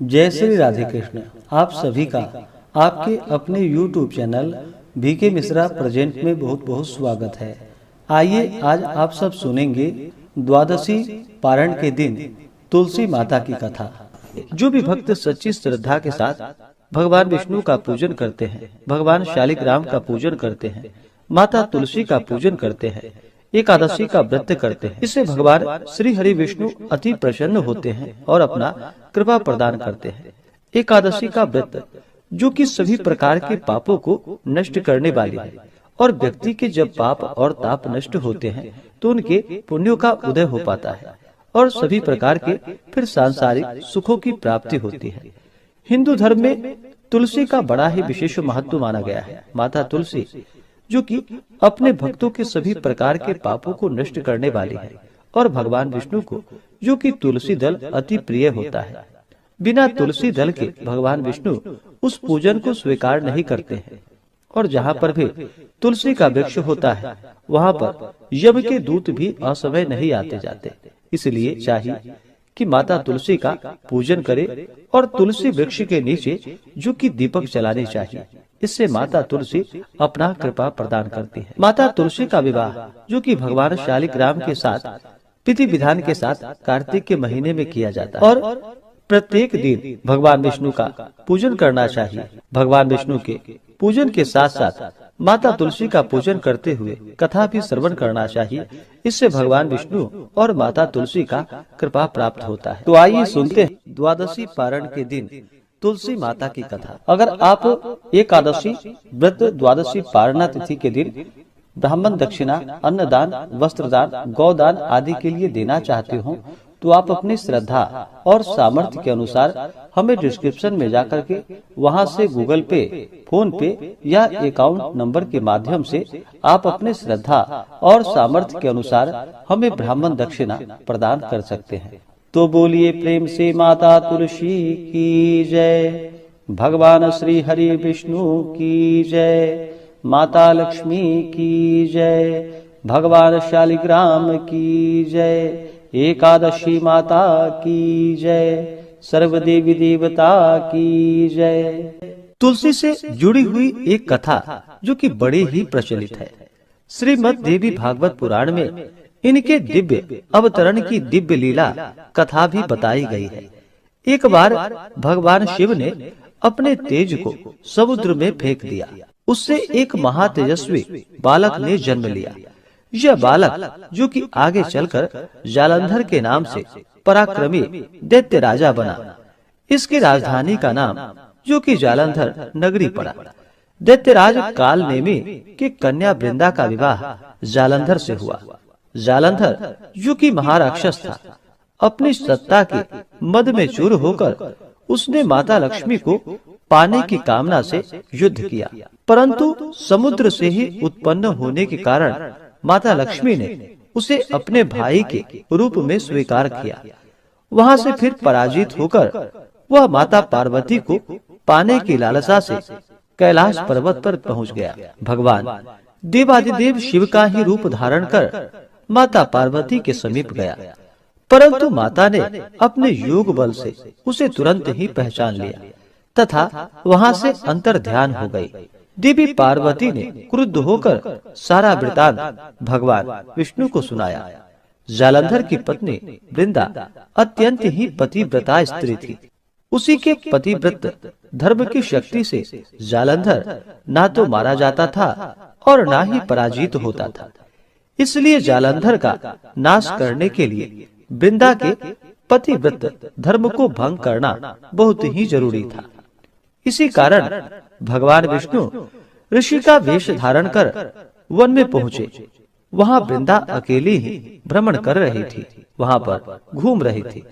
जय श्री राधे कृष्ण। आप सभी का आपके अपने YouTube channel BK Mishra present में बहुत बहुत स्वागत है। आइए आज आप सब सुनेंगे द्वादशी पारण के दिन तुलसी माता की कथा। जो भी भक्त सच्ची श्रद्धा के साथ भगवान विष्णु का पूजन करते हैं, भगवान शालिग्राम का पूजन करते हैं, माता तुलसी का पूजन करते हैं, एकादशी का व्रत करते हैं, इससे भगवान श्री हरि विष्णु अति प्रसन्न होते हैं और अपना कृपा प्रदान करते हैं। एकादशी का व्रत जो कि सभी प्रकार के पापों को नष्ट करने वाली है और व्यक्ति के जब पाप और ताप नष्ट होते हैं तो उनके पुण्यों का उदय हो पाता है और सभी प्रकार के फिर सांसारिक सुखों की प्राप्ति होती है। हिंदू धर्म में तुलसी का बड़ा ही विशेष महत्व माना गया है। माता तुलसी जो कि अपने भक्तों के सभी प्रकार के पापों को नष्ट करने वाली है और भगवान विष्णु को जो कि तुलसी दल अति प्रिय होता है। बिना तुलसी दल के भगवान विष्णु उस पूजन को स्वीकार नहीं करते हैं और जहाँ पर भी तुलसी का वृक्ष होता है वहाँ पर यम के दूत भी असमय नहीं आते जाते। इसलिए चाहिए कि माता तुलसी का पूजन करे और तुलसी वृक्ष के नीचे जो कि दीपक जलाने चाहिए। इससे माता तुलसी अपना कृपा प्रदान करती है। माता तुलसी का विवाह जो कि भगवान शालिग्राम के साथ विधि विधान के साथ कार्तिक के महीने में किया जाता है और प्रत्येक दिन भगवान विष्णु का पूजन करना चाहिए। भगवान विष्णु के पूजन के साथ साथ माता तुलसी का पूजन करते हुए कथा भी श्रवण करना चाहिए। इससे भगवान विष्णु और माता तुलसी का कृपा प्राप्त होता है। तो आइए सुनते हैं द्वादशी पारण के दिन तुलसी माता की कथा। अगर आप एकादशी व्रत द्वादशी पारणा तिथि के दिन ब्राह्मण दक्षिणा, अन्नदान, वस्त्रदान, गौदान आदि के लिए देना चाहते हो तो आप अपनी श्रद्धा और सामर्थ्य के अनुसार हमें डिस्क्रिप्शन में जाकर के वहां से गूगल पे, फोन पे या अकाउंट नंबर के माध्यम से आप अपने श्रद्धा और सामर्थ्य के अनुसार हमें ब्राह्मण दक्षिणा प्रदान कर सकते हैं। तो बोलिए प्रेम से माता तुलसी की जय, भगवान श्री हरि विष्णु की जय, माता लक्ष्मी की जय, भगवान शालिग्राम की जय, एकादशी माता की जय, सर्व देवी देवता की जय। तुलसी से जुड़ी हुई एक कथा जो कि बड़ी ही प्रचलित है। श्रीमद् देवी भागवत पुराण में इनके दिव्य अवतरण की दिव्य लीला कथा भी बताई गई है। एक बार भगवान शिव ने अपने तेज को समुद्र में फेंक दिया। उससे एक महातेजस्वी बालक ने जन्म लिया। यह बालक जो कि आगे चलकर जालंधर के नाम से पराक्रमी दैत्य राजा बना। इसकी राजधानी का नाम जो कि जालंधर नगरी पड़ा। दैत्यराज कालनेमी के कन्या वृंदा का विवाह जालंधर से हुआ। जालंधर जो कि महाराक्षस था, अपनी सत्ता के मद में चूर होकर उसने माता लक्ष्मी को पाने की कामना से युद्ध किया, परंतु समुद्र से ही उत्पन्न होने के कारण माता लक्ष्मी ने उसे अपने भाई के रूप में स्वीकार किया। वहां से फिर पराजित होकर वह माता पार्वती को पाने की लालसा से कैलाश पर्वत पर पहुंच गया। भगवान देवादिदेव शिव का ही रूप धारण कर माता पार्वती के समीप गया, परंतु माता ने अपने योग बल से उसे तुरंत ही पहचान लिया तथा वहां से अंतर ध्यान हो गई। देवी पार्वती ने क्रुद्ध होकर सारा वृतांत भगवान विष्णु को सुनाया। जालंधर की पत्नी वृंदा अत्यंत ही पतिव्रता स्त्री थी। उसी के पतिव्रत धर्म की शक्ति से जालंधर ना तो मारा जाता था और ना ही पराजित होता था। इसलिए जालंधर का नाश करने के लिए वृंदा के पतिव्रत धर्म को भंग करना बहुत ही जरूरी था। इसी कारण भगवान विष्णु ऋषि का वेश धारण कर वन में पहुँचे। वहाँ वृंदा अकेली ही भ्रमण कर रही थी, वहाँ पर घूम रही थी।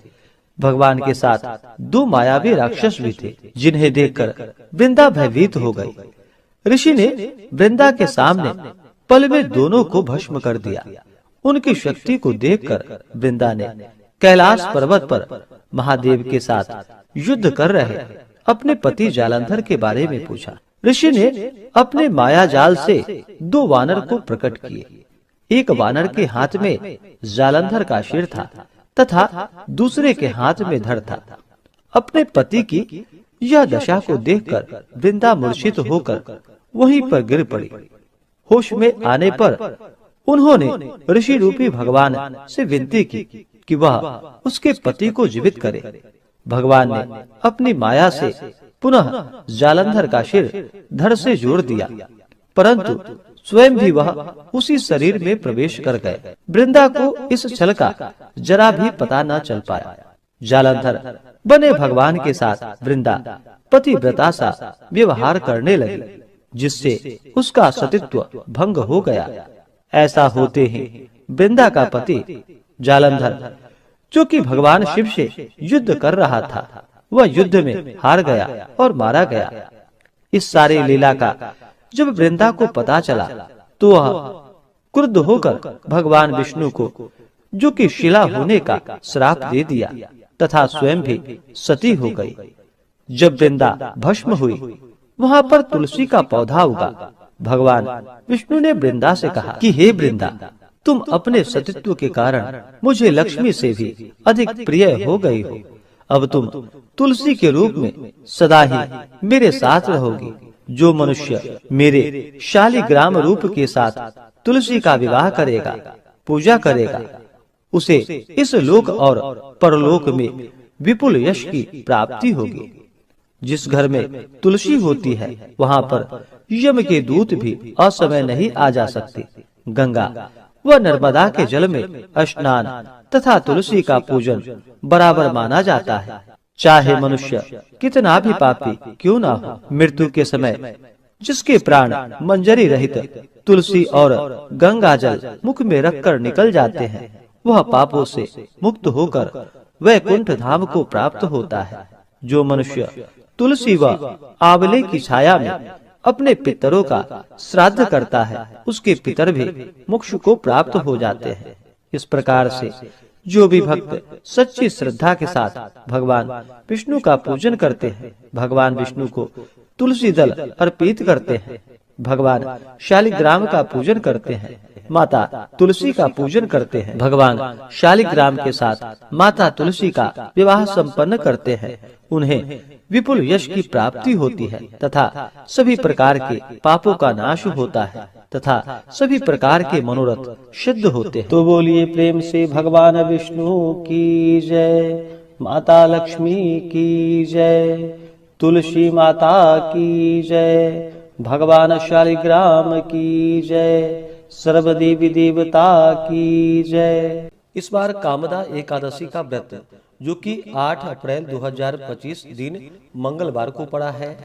भगवान के साथ दो मायावी राक्षस भी थे, जिन्हें देखकर वृंदा भयभीत हो गई। ऋषि ने वृंदा के सामने पल में दोनों को भस्म कर दिया। उनकी शक्ति को देखकर वृंदा ने कैलाश पर्वत पर महादेव के साथ युद्ध कर रहे अपने पति जालंधर के बारे में पूछा। ऋषि ने अपने माया जाल से दो वानर को प्रकट किए। एक वानर के हाथ में जालंधर का सिर था तथा दूसरे के हाथ में धड़ था। अपने पति की यह दशा को देखकर वृंदा मूर्छित होकर वहीं पर गिर पड़ी। होश में आने पर उन्होंने ऋषि रूपी भगवान से विनती की कि वह उसके पति को जीवित करे। भगवान ने अपनी माया से पुनः जालंधर का सिर धड़ से जोड़ दिया, परंतु स्वयं भी वह उसी शरीर में प्रवेश कर गए। वृंदा को इस छल का जरा भी पता न चल पाया। जालंधर बने भगवान के साथ वृंदा पतिव्रता सा व्यवहार करने लगी, जिससे उसका सतीत्व भंग हो गया। ऐसा होते ही वृंदा का पति जालंधर, जो कि भगवान शिव से युद्ध कर रहा था, वह युद्ध में हार गया और मारा गया। इस सारे लीला का जब वृंदा को पता चला तो वह क्रुद्ध होकर भगवान विष्णु को, जो कि शिला होने का श्राप दे दिया तथा स्वयं भी सती हो गई। जब वृंदा भस्म हुई, वहाँ पर तुलसी का पौधा उगा। भगवान विष्णु ने वृंदा से कहा कि हे वृंदा, तुम अपने सतीत्व के कारण मुझे लक्ष्मी से भी अधिक प्रिय हो गई हो। अब तुम तुलसी के रूप में सदा ही मेरे साथ रहोगी। जो मनुष्य मेरे शालिग्राम रूप के साथ तुलसी का विवाह करेगा, पूजा करेगा, उसे इस लोक और परलोक में विपुल यश की प्राप्ति होगी। जिस घर में तुलसी होती है, वहाँ पर यम के दूत भी असमय नहीं आ जा सकते। गंगा व नर्मदा के जल में स्नान तथा तुलसी का पूजन बराबर माना जाता है। चाहे मनुष्य कितना भी पापी क्यों ना हो, मृत्यु के समय जिसके प्राण मंजरी रहित तुलसी और गंगा जल मुख में रखकर निकल जाते हैं, वह पापों से मुक्त होकर वैकुंठ धाम को प्राप्त होता है। जो मनुष्य तुलसी व आंवले की छाया में अपने पितरों का श्राद्ध करता है, उसके पितर भी मोक्ष को प्राप्त हो जाते हैं। इस प्रकार से जो भी भक्त सच्ची श्रद्धा के साथ भगवान विष्णु का पूजन करते हैं, भगवान विष्णु को तुलसी दल अर्पित करते हैं, भगवान शालिग्राम का पूजन करते हैं, माता तुलसी का पूजन करते हैं, भगवान शालिग्राम के साथ माता तुलसी का विवाह संपन्न करते हैं, उन्हें विपुल यश की प्राप्ति होती है तथा सभी प्रकार के पापों का नाश होता है तथा सभी प्रकार के मनोरथ सिद्ध होते हैं। तो बोलिए प्रेम से भगवान विष्णु की जय, माता लक्ष्मी की जय, तुलसी माता की जय, भगवान शालिग्राम की जय, सर्व देवी देवता की जय। इस बार कामदा एकादशी का व्रत, जो कि 8 अप्रैल 2025 दिन मंगलवार को पड़ा है।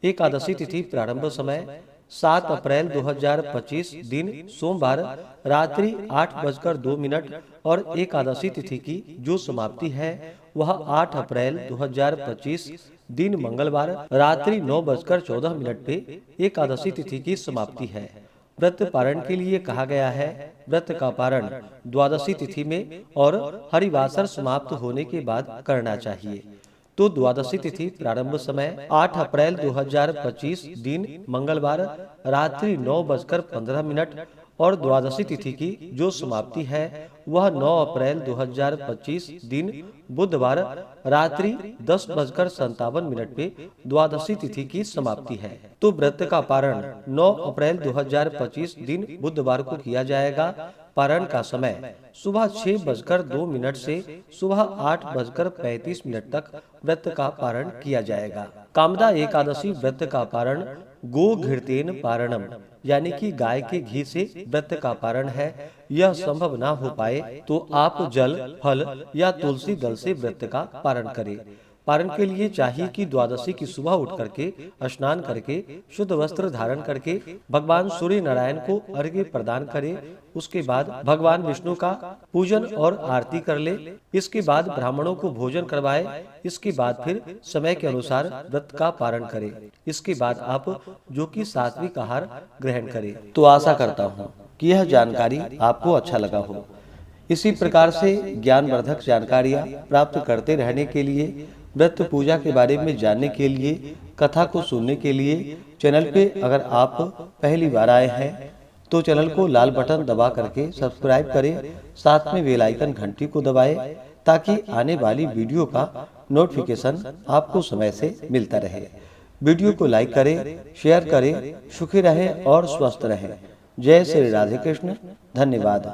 एकादशी तिथि प्रारंभ समय 7 अप्रैल 2025 दिन सोमवार रात्रि 8:02 और एकादशी तिथि की जो समाप्ति है वह 8 अप्रैल 2025 दिन मंगलवार रात्रि 9:14 पे एकादशी तिथि की समाप्ति है। व्रत पारण के लिए कहा गया है। व्रत का पारण द्वादशी तिथि में और हरिवासर समाप्त होने के बाद करना चाहिए। तो द्वादशी तिथि प्रारंभ समय 8 अप्रैल 2025 दिन मंगलवार रात्रि 9:15 और द्वादशी तिथि की जो समाप्ति है वह 9 अप्रैल 2025 दिन बुधवार रात्रि 10:57 पे द्वादशी तिथि की समाप्ति है। तो व्रत का पारण 9 अप्रैल 2025 दिन बुधवार को किया जाएगा। पारण का समय सुबह 6:02 से सुबह 8:35 तक व्रत का पारण किया जाएगा। कामदा एकादशी व्रत का पारण गो घृतेन पारणम यानी कि गाय के घी से व्रत का पारण है। यह संभव ना हो पाए तो आप जल, फल या तुलसी दल से व्रत का पारण करें। पारण के लिए चाहिए कि द्वादशी की सुबह उठ करके स्नान करके शुद्ध वस्त्र धारण करके भगवान सूर्य नारायण को अर्घ्य प्रदान करे। उसके बाद भगवान विष्णु का पूजन और आरती कर ले। इसके बाद ब्राह्मणों को भोजन करवाए। इसके बाद फिर समय के अनुसार व्रत का पारण करे। इसके बाद आप जो कि सात्विक आहार ग्रहण करें। तो आशा करता हूँ कि यह जानकारी आपको अच्छा लगा हो। इसी प्रकार से ज्ञानवर्धक जानकारियाँ प्राप्त करते रहने के लिए, व्रत पूजा के बारे में जानने के लिए, कथा को सुनने के लिए चैनल पे अगर आप पहली बार आए हैं तो चैनल को लाल बटन दबा करके सब्सक्राइब करें। साथ में बेल आइकन घंटी को दबाएं ताकि आने वाली वीडियो का नोटिफिकेशन आपको समय से मिलता रहे। वीडियो को लाइक करें, शेयर करें। सुखी रहें और स्वस्थ रहें। जय श्री राधे कृष्ण। धन्यवाद।